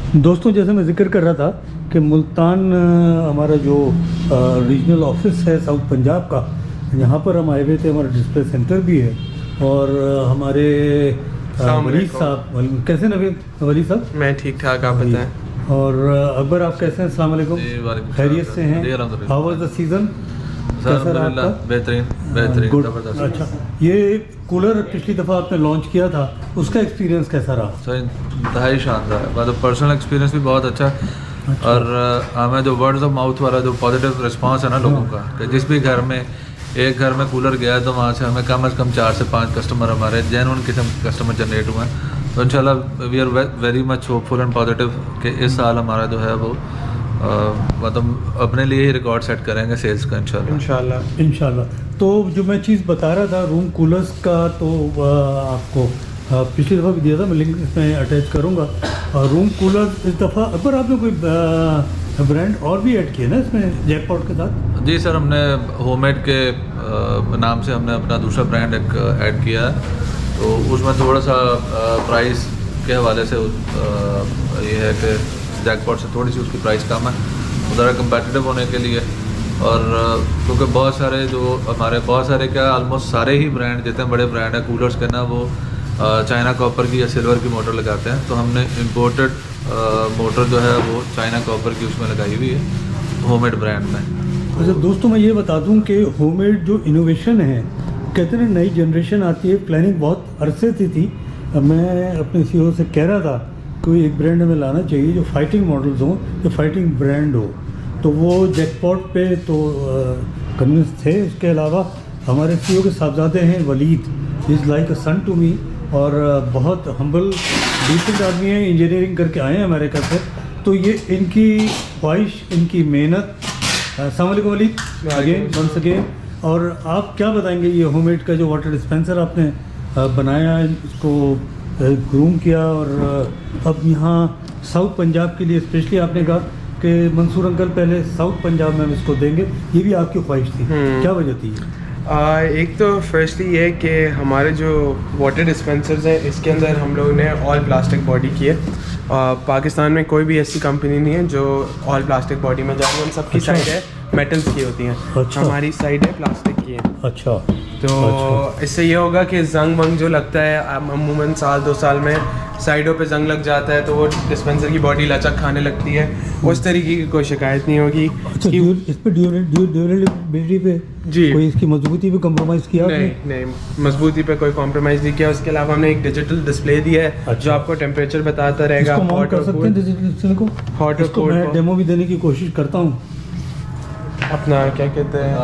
दोस्तों, जैसे मैं जिक्र कर रहा था कि मुल्तान हमारा जो रीजनल ऑफिस है साउथ पंजाब का, यहाँ पर हम आए हुए थे। हमारा डिस्प्ले सेंटर भी है और हमारे वली साहब, कैसे नवीद वली साहब? मैं ठीक ठाक, आप बताएं। और अकबर, आप कैसे हैं? अस्सलाम वालेकुम, खैरियत से हैं? How was the season? बेहतरीन गुड। अच्छा, ये कूलर पिछली दफ़ा आपने लॉन्च किया था, उसका एक्सपीरियंस कैसा रहा? सर इंतहाई शानदार है। मतलब पर्सनल एक्सपीरियंस भी बहुत अच्छा। और हमें जो वर्ड्स ऑफ माउथ वाला जो पॉजिटिव रिस्पांस है ना लोगों का, कि जिस भी घर में एक घर में कूलर गया है तो वहाँ से हमें कम से कम 4 से 5 कस्टमर हमारे जेन्युइन किस्म कस्टमर जनरेट हुए हैं। तो इंशाल्लाह we are very much hopeful and positive कि इस साल हमारा जो है वो मतलब अपने लिए ही रिकॉर्ड सेट करेंगे सेल्स का इंशाल्लाह। तो जो मैं चीज़ बता रहा था रूम कूलर्स का, तो आपको पिछली दफ़ा भी दिया था, मैं लिंक इसमें अटैच करूँगा। रूम कूलर इस दफ़ा अकबर आपने कोई ब्रांड और भी ऐड किया ना इसमें जैकपॉट के साथ? जी सर, हमने होममेड के नाम से हमने अपना दूसरा ब्रांड एक ऐड किया है। तो उसमें थोड़ा सा प्राइस के हवाले से ये है कि जैकपॉट से थोड़ी सी उसकी प्राइस कम है, ज़रा कम्पेटिटिव होने के लिए। और क्योंकि बहुत सारे जो हमारे ऑलमोस्ट सारे ही ब्रांड जितने बड़े ब्रांड हैं कूलर्स के ना, वो चाइना कॉपर की या सिल्वर की मोटर लगाते हैं। तो हमने इम्पोर्टेड मोटर जो है वो चाइना कॉपर की उसमें लगाई हुई है होममेड ब्रांड में। अच्छा दोस्तों, मैं ये बता दूं कि होममेड जो इनोवेशन है, कहते हैं नई जनरेशन आती है, प्लानिंग बहुत अरसे से थी। मैं अपने CEO से कह रहा था कोई एक ब्रांड हमें लाना चाहिए जो फाइटिंग मॉडल्स हों, जो फाइटिंग ब्रांड हो। तो वो जैकपॉट पे तो कन्विंस थे। उसके अलावा हमारे CEO के साहबजादे हैं Waleed, is like a son to me, और बहुत हम्बल डिसेंट आदमी है, इंजीनियरिंग करके आए हैं अमेरिका से। तो ये इनकी ख्वाहिश, इनकी मेहनत। अस्सलाम वालेकुम वलीद, अगेन वंस अगेन। और आप क्या बताएंगे, ये होममेड का जो वाटर डिस्पेंसर आपने बनाया, इसको ग्रूम किया, और अब यहाँ साउथ पंजाब के लिए स्पेशली आपने कहा कि मंसूर अंकल पहले साउथ पंजाब में हम इसको देंगे, ये भी आपकी ख्वाहिश थी, क्या वजह थी? एक तो फर्स्टली ये कि हमारे जो वाटर डिस्पेंसर्स हैं इसके अंदर हम लोगों ने ऑल प्लास्टिक बॉडी की है। पाकिस्तान में कोई भी ऐसी कंपनी नहीं है जो ऑल प्लास्टिक बॉडी में जाए। हम सबकी साइड है मेटल्स की होती हैं। अच्छा। हमारी साइड है प्लास्टिक की है। अच्छा। तो इससे ये होगा कि जंग वंग जो लगता है अमूमन 2 साल में साइडों पे जंग लग जाता है, तो वो डिस्पेंसर की बॉडी लचक खाने लगती है, उस तरीके की कोई शिकायत नहीं होगी। अच्छा, इस पे ड्यूरेबिलिटी पे जी कोई इसकी मजबूती पे कॉम्प्रोमाइज़ किया? नहीं, मजबूती पे कोई कॉम्प्रोमाइज़ नहीं किया। उसके अलावा हमने एक डिजिटल डिस्प्ले दिया है। अच्छा। जो आपको टेम्परेचर बताता रहेगा। हॉट कर सकते हैं डिजिटल डिस्प्ले को? हॉट और कोल्ड। मैं डेमो भी देने की कोशिश करता हूँ। अपना क्या कहते हैं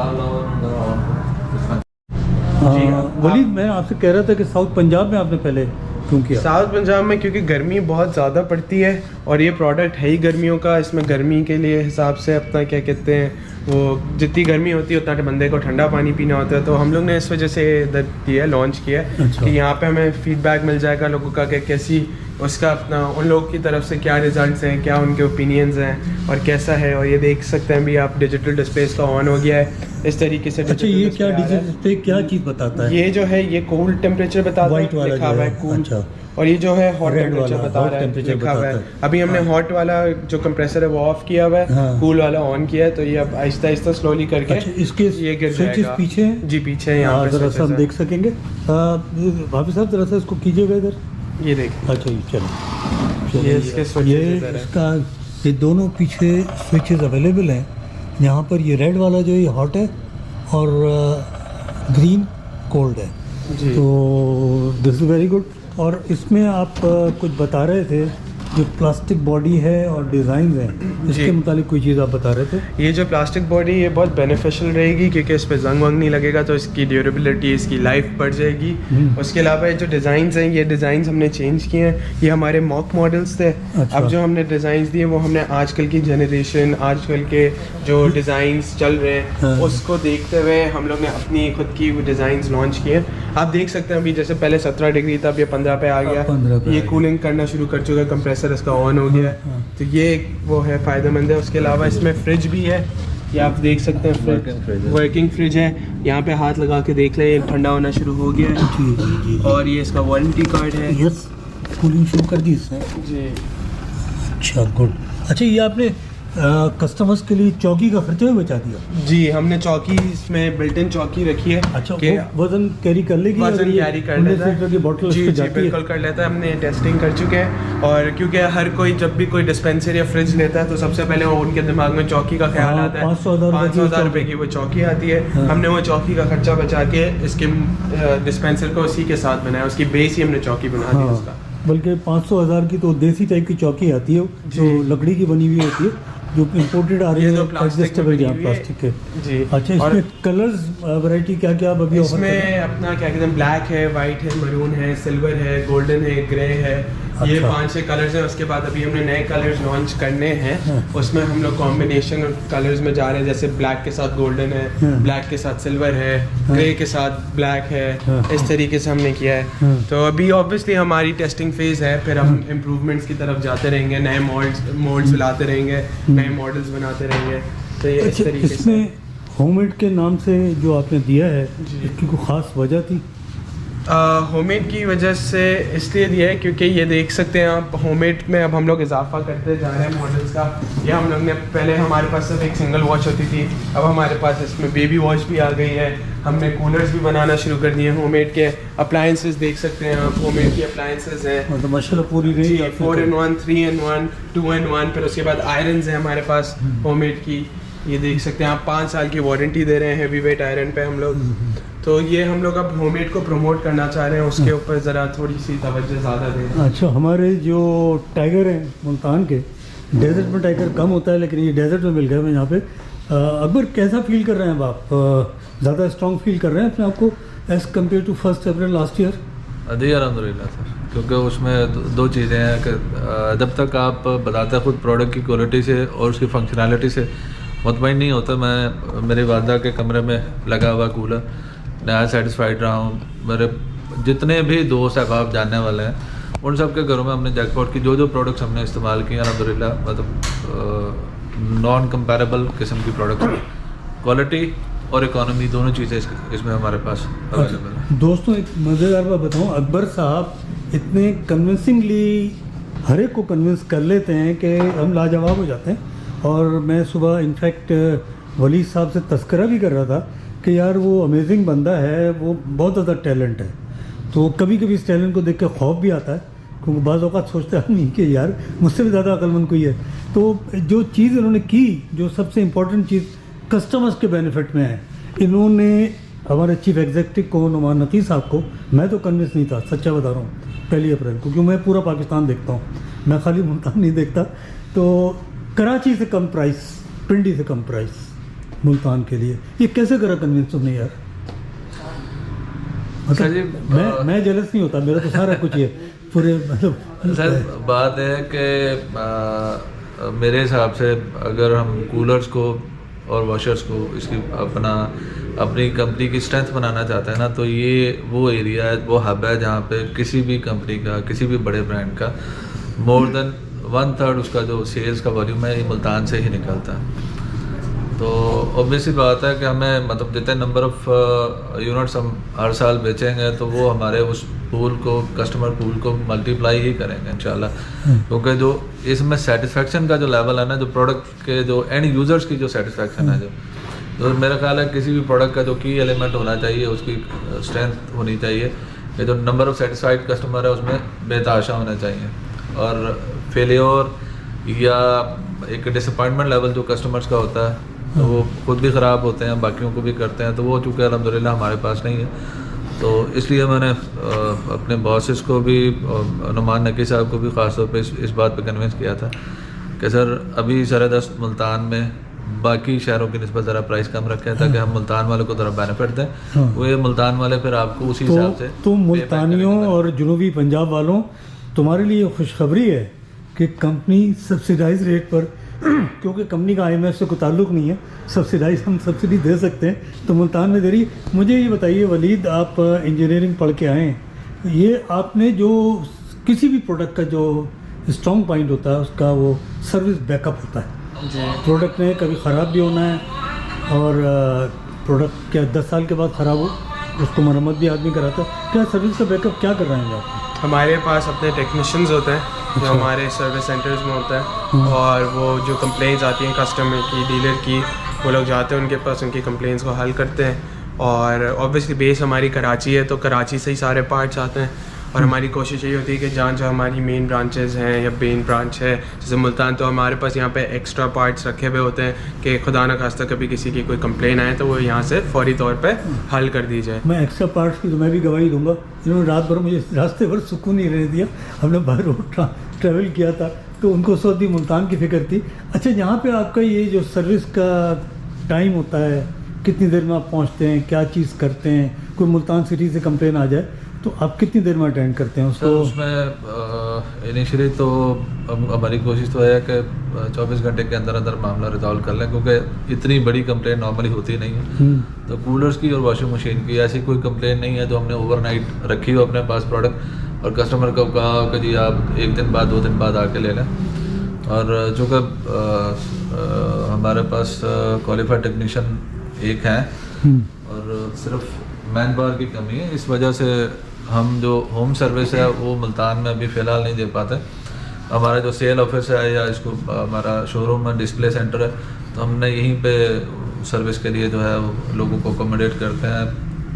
वलीद, मैं आपसे कह रहा था कि साउथ पंजाब में आपने पहले क्यों किया? साउथ पंजाब में क्योंकि गर्मी बहुत ज़्यादा पड़ती है और ये प्रोडक्ट है ही गर्मियों का। इसमें गर्मी के लिए हिसाब से अपना क्या कहते हैं वो जितनी गर्मी होती है उतना बंदे को ठंडा पानी पीना होता है। तो हम लोग ने इस वजह से इधर किया, लॉन्च किया है। अच्छा। कि यहाँ पे हमें फीडबैक मिल जाएगा लोगों का कि कैसी उसका अपना उन लोगों की तरफ से क्या रिजल्ट्स हैं, क्या उनके ओपिनियंस हैं और कैसा है। और ये देख सकते हैं भी आप डिजिटल डिस्प्ले इसका ऑन हो गया है इस तरीके से। अच्छा, ये क्या डिजिटल डिस्प्ले क्या चीज़ बताता है? ये जो है ये कूल टेम्परेचर बताता है, लिखा हुआ है कूल। अच्छा। और ये जो है हॉट टेम्परेचर बता रहा है, लिखा हुआ है। अभी हमने हॉट वाला जो कंप्रेसर है वो ऑफ किया हुआ है, कूल वाला ऑन किया है। तो ये अब आहिस्ता आहिस्ता स्लोली करके इसके ये स्विचेस पीछे हैं जी, पीछे हैं। यहाँ पे जरा सा हम देख सकेंगे। भाभी साहब जरा सा इसको कीजिएगा इधर, ये देखिए। अच्छा, ये चलो, ये इसके स्विचेस, इसका ये दोनों पीछे स्विचेस अवेलेबल हैं। यहाँ पर ये रेड वाला जो ये हॉट है और ग्रीन कोल्ड है जी। तो दिस इज़ वेरी गुड। और इसमें आप कुछ बता रहे थे जो प्लास्टिक बॉडी है और डिज़ाइन है, इसके मुतालिक कोई चीज़ आप बता रहे थे? ये जो प्लास्टिक बॉडी ये बहुत बेनिफिशियल रहेगी क्योंकि इस पर जंग वंग नहीं लगेगा, तो इसकी ड्यूरेबिलिटी, इसकी लाइफ बढ़ जाएगी। उसके अलावा ये जो डिज़ाइंस हैं, ये डिज़ाइंस हमने चेंज किए हैं। ये हमारे मॉक मॉडल्स थे। अच्छा। अब जो हमने डिज़ाइंस दिए वो हमने आजकल की जनरेशन, आजकल के जो डिज़ाइंस चल रहे हैं उसको देखते हुए हम लोग ने अपनी खुद की डिज़ाइंस लॉन्च किए। आप देख सकते हैं अभी जैसे पहले 17 डिग्री था, अब ये 15 पे आ गया। ये कूलिंग करना शुरू कर चुका है, कंप्रेसर इसका ऑन हो गया है। तो ये वो है फ़ायदेमंद है। उसके अलावा इसमें फ्रिज भी है, ये आप देख सकते हैं, वर्किंग फ्रिज है। यहाँ पे हाथ लगा के देख लें, ठंडा होना शुरू हो गया है। और ये इसका वारंटी कार्ड है। यस, कूलिंग शुरू कर दी इसने जी। अच्छा गुड। अच्छा ये आपने कस्टमर्स के लिए चौकी का खर्चा भी बचा दिया? जी, हमने चौकी इसमें बिल्ट इन चौकी रखी है। अच्छा, कि वो वजन कैरी कर लेगी? वजन कैरी कर लेता है। की बोतल जी उस पे जी जाती है? बिल्कुल कर लेता है। हमने टेस्टिंग कर चुके हैं, और क्योंकि हर कोई जब भी कोई डिस्पेंसर या फ्रिज लेता है तो सबसे पहले वो उनके दिमाग में चौकी का ख्याल हाँ, आता है। 500,000 रुपये की वो चौकी आती है। हाँ। हमने वो चौकी का खर्चा बचा के इसके डिस्पेंसर को उसी के साथ बनाया, उसकी बेस ही हमने चौकी बना दी हाँ, उसका। बल्कि 500,000 की तो देसी टाइप की चौकी आती है जो लकड़ी की बनी हुई होती है, जो इम्पोर्टेड आ रही ये है, तो प्लास्टिक में एडजस्टेबल बनी हुई है। प्लास्टिक के। जी। अच्छा, इसमें कलर्स वैरायटी क्या क्या अभी ऑफर कर रहे हैं? इसमें अपना क्या कहते हैं, ब्लैक है, वाइट है, मरून है, सिल्वर है, गोल्डन है, ग्रे है। ये अच्छा। 5-6 कलर्स हैं। उसके बाद अभी हमने नए कलर्स लॉन्च करने हैं। हाँ। उसमें हम लोग कॉम्बिनेशन कलर्स में जा रहे हैं, जैसे ब्लैक के साथ गोल्डन है, हाँ। ब्लैक के साथ सिल्वर है, हाँ। ग्रे के साथ ब्लैक है। हाँ। इस तरीके से हमने किया है। हाँ। तो अभी ऑब्वियसली हमारी टेस्टिंग फेज है, फिर हम इम्प्रूवमेंट्स की तरफ जाते रहेंगे, नए मोल्ड्स लाते रहेंगे, नए मॉडल्स बनाते रहेंगे। तो ये इस अच्छा, तरीके से। इसमें होममेड के नाम से जो आपने दिया है, जी। इसकी कोई खास वजह थी? होममेड की वजह से इसलिए दिया है क्योंकि ये देख सकते हैं आप, होममेड में अब हम लोग इजाफा करते जा रहे हैं मॉडल्स का। ये हम लोग ने पहले हमारे पास सिर्फ एक सिंगल वॉच होती थी, अब हमारे पास इसमें बेबी वॉच भी आ गई है। हमने कूलर्स भी बनाना शुरू कर दिए होममेड के। अप्लायंसेस देख सकते हैं आप, होममेड की अप्लायंसेस हैं। मतलब माशाल्लाह पूरी जी, रेंज 4-in-1, 3-in-1, 2-in-1। फिर उसके बाद आयरन्स हैं हमारे पास होममेड की। ये देख सकते हैं आप, 5 साल की वारंटी दे रहे हैं हेवी वेट आयरन पे हम लोग। तो ये हम लोग अब होममेड को प्रमोट करना चाह रहे हैं, उसके ऊपर ज़रा थोड़ी सी तवज्जो ज़्यादा दे रहे हैं। अच्छा, हमारे जो टाइगर हैं मुल्तान के, डेजर्ट में टाइगर कम होता है, लेकिन ये डेजर्ट में मिल गए हमें यहाँ पे। अकबर, कैसा फील कर रहे हैं अब आप? ज़्यादा स्ट्रॉन्ग फील कर रहे हैं अपने आप को as compare to 1 April last year? जी अल्हम्दुलिल्लाह सर, क्योंकि उसमें दो चीज़ें हैं कि जब तक आप बताते हैं खुद प्रोडक्ट की क्वालिटी से और उसकी फंक्शनैलिटी से मुतमईन नहीं होता। मैं मेरी वालदा के कमरे में लगा हुआ कूलर, नया सेटिस्फाइड रहा हूँ। मेरे जितने भी दोस्त अहबाब जानने वाले हैं, उन सब के घरों में हमने जैकपॉट की जो प्रोडक्ट्स हमने इस्तेमाल किए अल्हम्दुलिल्लाह, मतलब नॉन कंपेरेबल किस्म की प्रोडक्ट्स, क्वालिटी और इकोनॉमी दोनों चीज़ें इसमें हमारे पास अवेलेबल है। दोस्तों, एक मज़ेदार बात बताऊँ, अकबर साहब इतने कन्विंसिंगली हर एक को कन्विंस कर लेते हैं कि हम लाजवाब हो जाते हैं। और मैं सुबह इनफैक्ट वलीद साहब से तस्करा भी कर रहा था कि यार वो अमेजिंग बंदा है, वो बहुत ज़्यादा टैलेंट है। तो कभी कभी इस टैलेंट को देख कर खौफ भी आता है, क्योंकि बाज़ औक़ात सोचता है नहीं कि यार मुझसे भी ज़्यादा अक्लमंद कोई है। तो जो चीज़ इन्होंने की, जो सबसे इम्पोर्टेंट चीज़ कस्टमर्स के बेनिफिट में है, इन्होंने हमारे चीफ एग्जीक्यूटिव को, नुमान नकी साहब को, मैं तो कन्विंस नहीं था, सच्चा बता रहा हूँ, 1 अप्रैल को, क्योंकि मैं पूरा पाकिस्तान देखता हूँ, मैं खाली मुल्तान नहीं देखता। तो कराची से कम प्राइस, पिंडी से कम प्राइस मुल्तान के लिए, ये कैसे करा कन्विंस तुमने यार? मतलब मैं जेलस नहीं होता, मेरा तो सारा कुछ है पूरे, मतलब सर बात है कि मेरे हिसाब से अगर हम कूलर्स को और वॉशर्स को इसकी अपनी कंपनी की स्ट्रेंथ बनाना चाहते हैं ना, तो ये वो एरिया है, वो हब है जहाँ पे किसी भी कंपनी का, किसी भी बड़े ब्रांड का मोर देन 1/3 उसका जो सेल्स का वॉल्यूम है ये मुल्तान से ही निकलता है। तो ऑब्वियसली बात है कि हमें मतलब जितने नंबर ऑफ यूनिट्स हम हर साल बेचेंगे तो वो हमारे उस पूल को, कस्टमर पूल को मल्टीप्लाई ही करेंगे इंशाल्लाह। क्योंकि जो इसमें सेटिस्फेक्शन का जो लेवल है ना, जो प्रोडक्ट के जो एंड यूज़र्स की जो सेटिस्फेक्शन है, जो मेरा ख्याल है किसी भी प्रोडक्ट का जो की एलिमेंट होना चाहिए, उसकी स्ट्रेंथ होनी चाहिए कि जो नंबर ऑफ सेटिस्फाइड कस्टमर है उसमें बेतहाशा होना चाहिए। और फेलियर या एक डिसअपॉइंटमेंट लेवल जो कस्टमर्स का होता है, तो वो खुद भी ख़राब होते हैं, बाकियों को भी करते हैं, तो वो चूँकि अल्हम्दुलिल्लाह हमारे पास नहीं है। तो इसलिए मैंने अपने बॉसेस को भी, नुमान नकी साहब को भी ख़ास तौर पे इस बात पे कन्विंस किया था कि सर अभी सरदस्त मुल्तान में बाकी शहरों की निस्बत ज़रा प्राइस कम रखें ताकि हम मुल्तान वालों को ज़रा बेनिफिट दें। वो ये मुल्तान वाले फिर आपको उसी हिसाब से तो मुल्तानियों और जुनूबी पंजाब वालों, तुम्हारे लिए खुशखबरी है कि कंपनी सब्सिडाइज रेट पर, क्योंकि कंपनी का IMF से कोई ताल्लुक़ नहीं है, सब्सिडाइज हम सब्सिडी दे सकते हैं, तो मुल्तान में दे रही। मुझे ये बताइए वलीद, आप इंजीनियरिंग पढ़ के आए, ये आपने जो किसी भी प्रोडक्ट का जो स्ट्रॉन्ग पॉइंट होता है उसका वो सर्विस बैकअप होता है। प्रोडक्ट ने कभी ख़राब भी होना है, और प्रोडक्ट क्या 10 साल के बाद ख़राब हो उसको मरम्मत भी आदमी कराता है। क्या सर्विस का बैकअप क्या कर रहे हैं आप? हमारे पास अपने टेक्नीशियंस होते हैं जो हमारे सर्विस सेंटर्स में होता है, और वो जो कंप्लेंट्स आती हैं कस्टमर की, डीलर की, वो लोग जाते हैं उनके पास, उनकी कंप्लेंट्स को हल करते हैं। और ऑब्वियसली बेस हमारी कराची है, तो कराची से ही सारे पार्ट्स आते हैं। और हमारी कोशिश यही होती है कि जहाँ जहाँ हमारी मेन ब्रांचेस हैं या मेन ब्रांच है जैसे मुल्तान, तो हमारे पास यहाँ पे एक्स्ट्रा पार्ट्स रखे हुए होते हैं कि खुदा न खास्ता कभी किसी की कोई कंप्लेन आए तो वो यहाँ से फौरी तौर पे हल कर दी जाए। मैं एक्स्ट्रा पार्ट्स की तो मैं भी गवाही दूंगा। इन्होंने रात भर मुझे रास्ते भर सुकून नहीं रहने दिया। हमने बाहर रोड ट्रैवल किया था तो उनको सऊदी मुल्तान की फ़िक्र थी। अच्छा, यहाँ पे आपका ये जो सर्विस का टाइम होता है, कितनी देर में आप पहुँचते हैं, क्या चीज़ करते हैं? कोई मुल्तान सिटी से कंप्लेन आ जाए तो आप कितनी देर में अटेंड करते हैं उसको? उसमें इनिशियली तो हमारी कोशिश तो है कि 24 घंटे के अंदर अंदर मामला रिजॉल्व कर लें, क्योंकि इतनी बड़ी कंप्लेन नॉर्मली होती नहीं है। तो कूलर्स की और वॉशिंग मशीन की ऐसी कोई कंप्लेन नहीं है जो हमने ओवरनाइट रखी हो अपने पास प्रोडक्ट और कस्टमर को कहा कि जी आप 1 दिन बाद 2 दिन बाद आके ले लें। और चूँकि हमारे पास क्वालिफाइड टेक्नीशियन एक हैं और सिर्फ मैन पावर की कमी है, इस वजह से हम जो होम सर्विस है वो मुल्तान में अभी फ़िलहाल नहीं दे पाते। हमारा जो सेल ऑफिस है या इसको हमारा शोरूम में डिस्प्ले सेंटर है, तो हमने यहीं पे सर्विस के लिए जो है वो लोगों को अकोमोडेट करते हैं।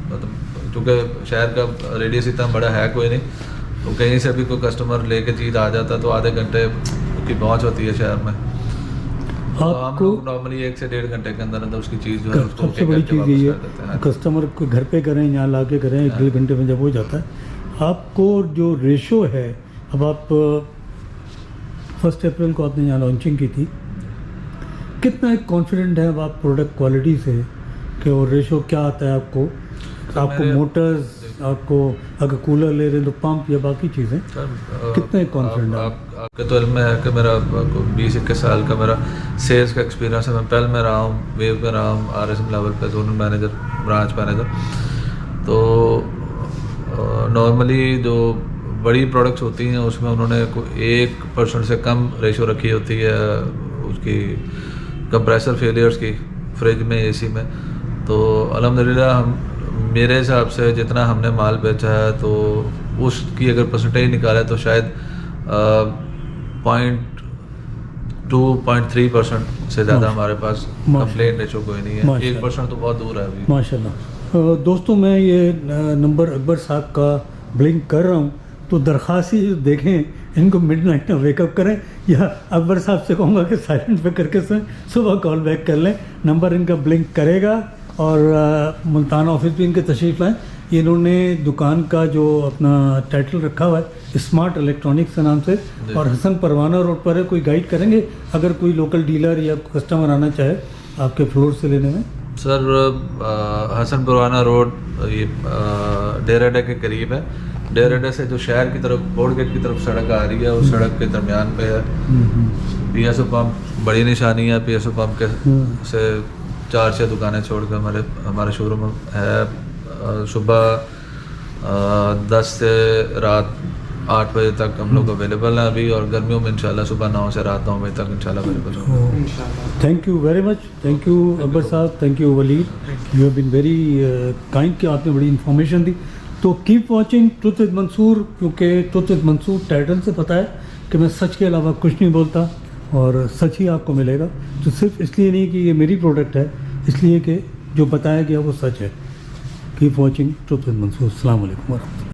मतलब क्योंकि शहर का रेडियस इतना बड़ा है कोई नहीं, तो कहीं से भी कोई कस्टमर लेके चीज़ आ जाता है तो आधे घंटे की पहुँच होती है शहर में। आपको नॉर्मली 1 से 1.5 घंटे के अंदर अंदर उसकी चीज़ जो है उसको सबसे बड़ी चीज़ यही है कस्टमर को घर पे करें, यहाँ ला के करें, 1-1.5 घंटे में जब हो जाता है। आपको जो रेशो है, अब आप 1 अप्रैल को आपने यहाँ लॉन्चिंग की थी, कितना एक कॉन्फिडेंट है अब आप प्रोडक्ट क्वालिटी से कि वो रेशो क्या आता है आपको? आपको मोटर्स, आपको अगर कूलर ले रहे हैं तो पंप या बाकी चीज़ें, कितना एक कॉन्फिडेंट है? आपके तो इल्म है कि मेरा 20-21 साल का मेरा सेल्स का एक्सपीरियंस है। मैं पहल में रहा हूँ, वेव में रहा हूँ, RSM लेवल पे जोनल मैनेजर, ब्रांच मैनेजर। तो नॉर्मली जो बड़ी प्रोडक्ट्स होती हैं उसमें उन्होंने 1% से कम रेशो रखी होती है उसकी कंप्रेसर फेलियर्स की, फ्रिज में, AC में। तो अल्हम्दुलिल्लाह हम मेरे हिसाब से जितना हमने माल बेचा है तो उसकी अगर परसेंटेज निकाले तो शायद 0.2-0.3% से ज़्यादा हमारे पास कंप्लेंट रेशो कोई नहीं है। 1% तो बहुत दूर है अभी माशाल्लाह। दोस्तों, मैं ये नंबर अकबर साहब का ब्लिंक कर रहा हूँ, तो दरख्वास्त ही देखें, इनको मिडनाइट में वेकअप करें या अकबर साहब से कहूँगा कि साइलेंट पे करके सुबह कॉल बैक कर लें। नंबर इनका ब्लिंक करेगा और मुल्तान ऑफिस भी इनके तशरीफ़ लाएँ। इन्होंने दुकान का जो अपना टाइटल रखा हुआ है स्मार्ट इलेक्ट्रॉनिक्स के नाम से, और हसन परवाना रोड पर है। कोई गाइड करेंगे अगर कोई लोकल डीलर या कस्टमर आना चाहे आपके फ्लोर से लेने में? सर हसन परवाना रोड ये डेराडा के करीब है। डेराडा से जो शहर की तरफ बोर्ड गेट की तरफ सड़क आ रही है उस सड़क के दरमियान पे है। PSO पंप बड़ी निशानी है। PSO पंप के से 4-6 दुकानें छोड़कर हमारे शोरूम है। सुबह 10 से रात 8 बजे तक हम लोग अवेलेबल हैं अभी, और गर्मियों में इंशाल्लाह सुबह 9 से रात 9 बजे तक इंशाल्लाह अवेलेबल होंगे। Thank you very much. Thank you Akbar साहब, thank you Walid, you have been very kind कि आपने बड़ी इन्फॉर्मेशन दी। तो keep watching truth with Mansoor, क्योंकि ट्रुथ विद मंसूर टाइटल से पता है कि मैं सच के अलावा कुछ नहीं बोलता और सच ही आपको मिलेगा। तो सिर्फ इसलिए नहीं कि ये मेरी प्रोडक्ट है, इसलिए कि जो बताया गया वो सच है। Keep watching truth with Mansoor. अस्सलाम वालेकुम।